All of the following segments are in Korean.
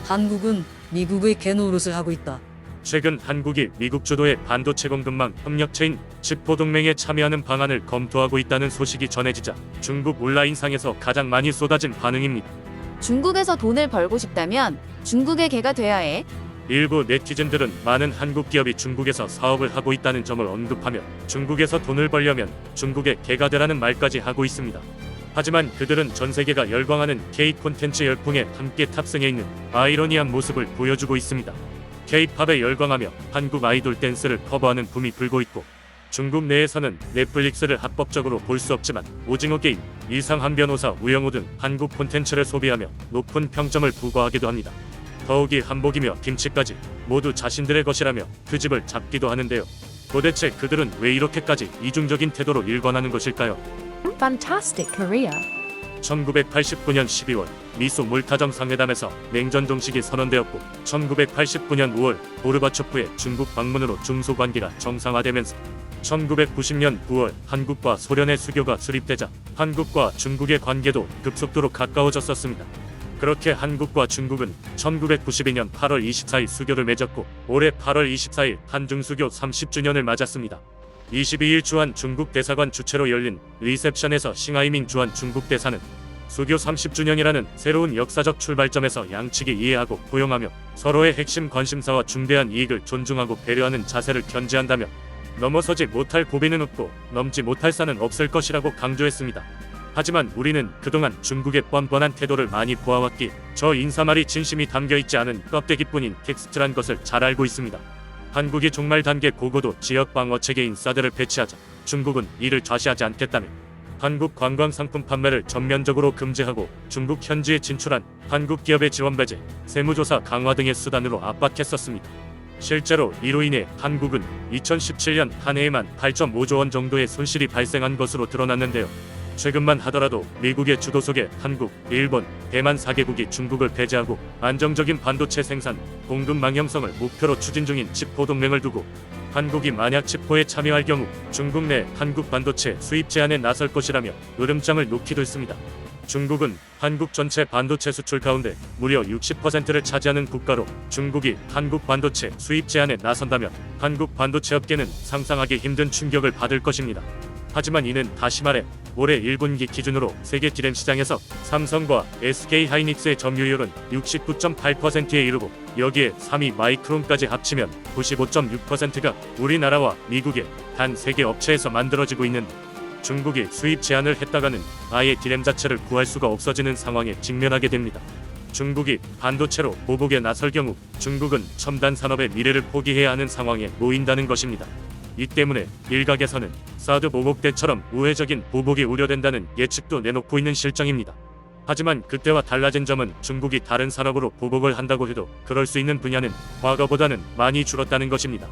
한국은 미국의 개노릇을 하고 있다. 최근 한국이 미국 주도의 반도체 공급망 협력체인 칩포동맹에 참여하는 방안을 검토하고 있다는 소식이 전해지자 중국 온라인상에서 가장 많이 쏟아진 반응입니다. 중국에서 돈을 벌고 싶다면 중국의 개가 돼야 해. 일부 네티즌들은 많은 한국 기업이 중국에서 사업을 하고 있다는 점을 언급하며 중국에서 돈을 벌려면 중국의 개가 되라는 말까지 하고 있습니다. 하지만 그들은 전 세계가 열광하는 K 콘텐츠 열풍에 함께 탑승해 있는 아이러니한 모습을 보여주고 있습니다. K-팝에 열광하며 한국 아이돌 댄스를 커버하는 붐이 불고 있고, 중국 내에서는 넷플릭스를 합법적으로 볼 수 없지만 오징어 게임, 이상한 변호사 우영우 등 한국 콘텐츠를 소비하며 높은 평점을 부과하기도 합니다. 더욱이 한복이며 김치까지 모두 자신들의 것이라며 트집을 잡기도 하는데요. 도대체 그들은 왜 이렇게까지 이중적인 태도로 일관하는 것일까요? Fantastic Korea. 1989년 12월 미소 물타정 상회담에서 냉전 종식이 선언되었고, 1989년 5월 고르바초프의 중국 방문으로 중소관계가 정상화되면서 1990년 9월 한국과 소련의 수교가 수립되자 한국과 중국의 관계도 급속도로 가까워졌었습니다. 그렇게 한국과 중국은 1992년 8월 24일 수교를 맺었고, 올해 8월 24일 한중수교 30주년을 맞았습니다. 22일 주한 중국 대사관 주최로 열린 리셉션에서 싱하이밍 주한 중국 대사는 수교 30주년이라는 새로운 역사적 출발점에서 양측이 이해하고 포용하며 서로의 핵심 관심사와 중대한 이익을 존중하고 배려하는 자세를 견지한다며 넘어서지 못할 고비는 없고 넘지 못할 산은 없을 것이라고 강조했습니다. 하지만 우리는 그동안 중국의 뻔뻔한 태도를 많이 보아왔기에 저 인사말이 진심이 담겨있지 않은 껍데기뿐인 텍스트란 것을 잘 알고 있습니다. 한국이 종말 단계 고고도 지역 방어 체계인 사드를 배치하자 중국은 이를 좌시하지 않겠다며 한국 관광 상품 판매를 전면적으로 금지하고 중국 현지에 진출한 한국 기업의 지원 배제, 세무조사 강화 등의 수단으로 압박했었습니다. 실제로 이로 인해 한국은 2017년 한 해에만 8.5조 원 정도의 손실이 발생한 것으로 드러났는데요. 최근만 하더라도 미국의 주도 속에 한국, 일본, 대만 4개국이 중국을 배제하고 안정적인 반도체 생산, 공급망 형성을 목표로 추진 중인 칩포 동맹을 두고 한국이 만약 칩포에 참여할 경우 중국 내 한국 반도체 수입 제한에 나설 것이라며 으름장을 놓기도 했습니다. 중국은 한국 전체 반도체 수출 가운데 무려 60%를 차지하는 국가로 중국이 한국 반도체 수입 제한에 나선다면 한국 반도체 업계는 상상하기 힘든 충격을 받을 것입니다. 하지만 이는 다시 말해 올해 1분기 기준으로 세계 디램 시장에서 삼성과 SK하이닉스의 점유율은 69.8%에 이르고, 여기에 3위 마이크론까지 합치면 95.6%가 우리나라와 미국의 단 3개 업체에서 만들어지고 있는, 중국이 수입 제한을 했다가는 아예 디램 자체를 구할 수가 없어지는 상황에 직면하게 됩니다. 중국이 반도체로 보복에 나설 경우 중국은 첨단 산업의 미래를 포기해야 하는 상황에 놓인다는 것입니다. 이 때문에 일각에서는 사드 보복 때처럼 우회적인 보복이 우려된다는 예측도 내놓고 있는 실정입니다. 하지만 그때와 달라진 점은 중국이 다른 산업으로 보복을 한다고 해도 그럴 수 있는 분야는 과거보다는 많이 줄었다는 것입니다.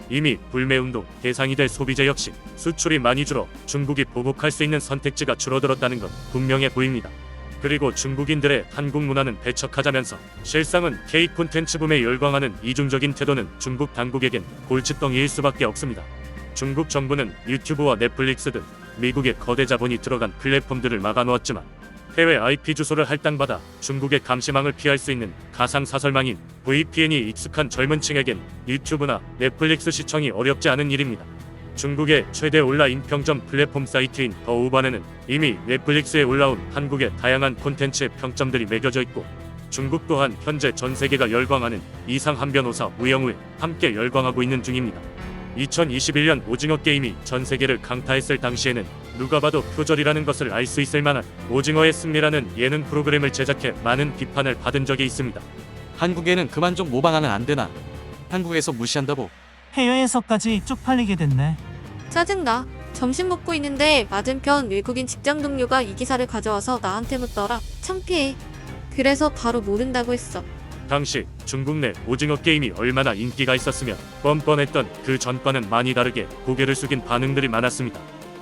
이미 불매운동 대상이 될 소비재 역시 수출이 많이 줄어 중국이 보복할 수 있는 선택지가 줄어들었다는 건 분명해 보입니다. 그리고 중국인들의 한국 문화는 배척하자면서 실상은 K 콘텐츠 붐에 열광하는 이중적인 태도는 중국 당국에겐 골칫덩이일 수밖에 없습니다. 중국 정부는 유튜브와 넷플릭스 등 미국의 거대 자본이 들어간 플랫폼들을 막아놓았지만 해외 IP 주소를 할당받아 중국의 감시망을 피할 수 있는 가상사설망인 VPN이 익숙한 젊은 층에겐 유튜브나 넷플릭스 시청이 어렵지 않은 일입니다. 중국의 최대 온라인 평점 플랫폼 사이트인 더우반에는 이미 넷플릭스에 올라온 한국의 다양한 콘텐츠의 평점들이 매겨져 있고, 중국 또한 현재 전 세계가 열광하는 이상한 변호사 우영우에 함께 열광하고 있는 중입니다. 2021년 오징어 게임이 전 세계를 강타했을 당시에는 누가 봐도 표절이라는 것을 알 수 있을 만한 오징어의 승리라는 예능 프로그램을 제작해 많은 비판을 받은 적이 있습니다. 한국에는 그만 좀 모방하면 안 되나? 한국에서 무시한다고. 해외에서까지 쪽팔리게 됐네. 짜증나. 점심 먹고 있는데 맞은편 외국인 직장 동료가 이 기사를 가져와서 나한테 묻더라. 창피해. 그래서 바로 모른다고 했어. 당시 중국 내 오징어 게임이 얼마나 인기가 있었으며 뻔뻔했던 그 전과는 많이 다르게 고개를 숙인 반응들이 많았습니다.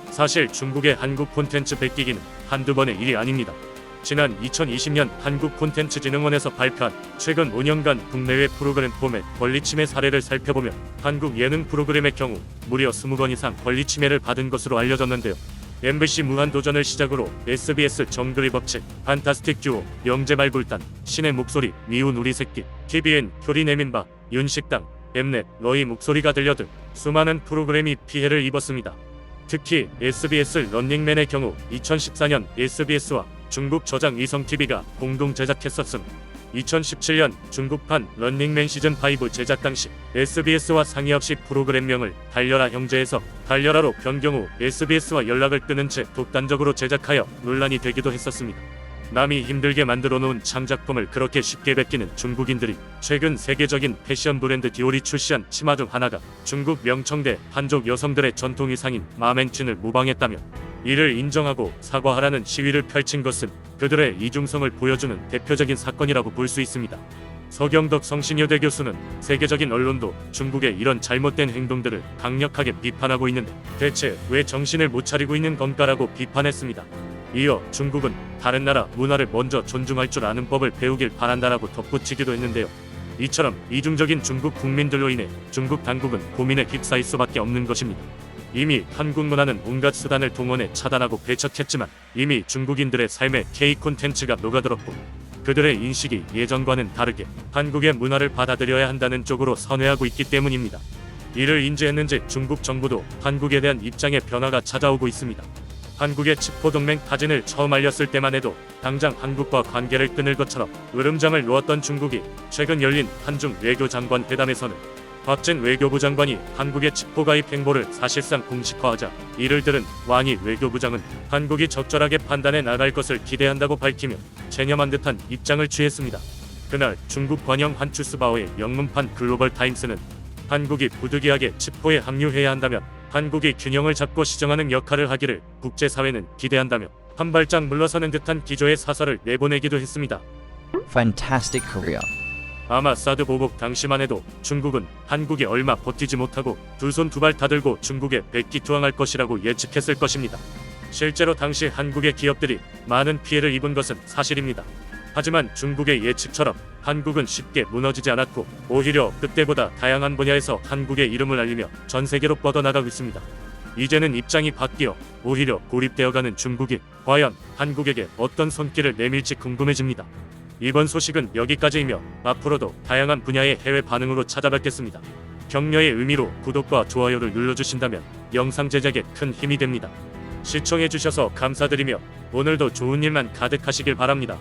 사실 중국의 한국 콘텐츠 베끼기는 한두 번의 일이 아닙니다. 지난 2020년 한국콘텐츠진흥원에서 발표한 최근 5년간 국내외 프로그램 포맷 권리침해 사례를 살펴보면 한국 예능 프로그램의 경우 무려 20건 이상 권리침해를 받은 것으로 알려졌는데요. MBC 무한도전을 시작으로 SBS 정글의 법칙, 판타스틱 듀오, 영재발굴단, 신의 목소리, 미운 우리 새끼, TVN, 효린 애민박, 윤식당, 엠넷, 너희 목소리가 들려 등 수많은 프로그램이 피해를 입었습니다. 특히 SBS 런닝맨의 경우 2014년 SBS와 중국 저장 위성TV가 공동 제작했었음. 2017년 중국판 런닝맨 시즌5 제작 당시 SBS와 상의 없이 프로그램명을 달려라 형제에서 달려라로 변경 후 SBS와 연락을 끊은 채 독단적으로 제작하여 논란이 되기도 했었습니다. 남이 힘들게 만들어 놓은 창작품을 그렇게 쉽게 베끼는 중국인들이 최근 세계적인 패션 브랜드 디올이 출시한 치마 중 하나가 중국 명청대 한족 여성들의 전통 의상인 마맨춘을 모방했다며 이를 인정하고 사과하라는 시위를 펼친 것은 그들의 이중성을 보여주는 대표적인 사건이라고 볼 수 있습니다. 서경덕 성신여대 교수는 세계적인 언론도 중국의 이런 잘못된 행동들을 강력하게 비판하고 있는데 대체 왜 정신을 못 차리고 있는 건가라고 비판했습니다. 이어 중국은 다른 나라 문화를 먼저 존중할 줄 아는 법을 배우길 바란다라고 덧붙이기도 했는데요. 이처럼 이중적인 중국 국민들로 인해 중국 당국은 고민에 휩싸일 수밖에 없는 것입니다. 이미 한국 문화는 온갖 수단을 동원해 차단하고 배척했지만 이미 중국인들의 삶에 K 콘텐츠가 녹아들었고 그들의 인식이 예전과는 다르게 한국의 문화를 받아들여야 한다는 쪽으로 선회하고 있기 때문입니다. 이를 인지했는지 중국 정부도 한국에 대한 입장의 변화가 찾아오고 있습니다. 한국의 칩포동맹 타진을 처음 알렸을 때만 해도 당장 한국과 관계를 끊을 것처럼 으름장을 놓았던 중국이 최근 열린 한중 외교장관 회담에서는 박진 외교부 장관이 한국의 칩포 가입 행보를 사실상 공식화하자 이를 들은 왕이 외교부장은 한국이 적절하게 판단해 나갈 것을 기대한다고 밝히며 체념한 듯한 입장을 취했습니다. 그날 중국 관영 한추스바오의 영문판 글로벌 타임스는 한국이 부득이하게 칩포에 합류해야 한다면 한국이 균형을 잡고 시정하는 역할을 하기를 국제사회는 기대한다며 한 발짝 물러서는 듯한 기조의 사설을 내보내기도 했습니다. Fantastic Korea. 아마 사드 보복 당시만 해도 중국은 한국이 얼마 버티지 못하고 두 손 두 발 다 들고 중국에 백기투항할 것이라고 예측했을 것입니다. 실제로 당시 한국의 기업들이 많은 피해를 입은 것은 사실입니다. 하지만 중국의 예측처럼 한국은 쉽게 무너지지 않았고 오히려 그때보다 다양한 분야에서 한국의 이름을 알리며 전 세계로 뻗어나가고 있습니다. 이제는 입장이 바뀌어 오히려 고립되어가는 중국이 과연 한국에게 어떤 손길을 내밀지 궁금해집니다. 이번 소식은 여기까지이며 앞으로도 다양한 분야의 해외 반응으로 찾아뵙겠습니다. 격려의 의미로 구독과 좋아요를 눌러주신다면 영상 제작에 큰 힘이 됩니다. 시청해주셔서 감사드리며 오늘도 좋은 일만 가득하시길 바랍니다.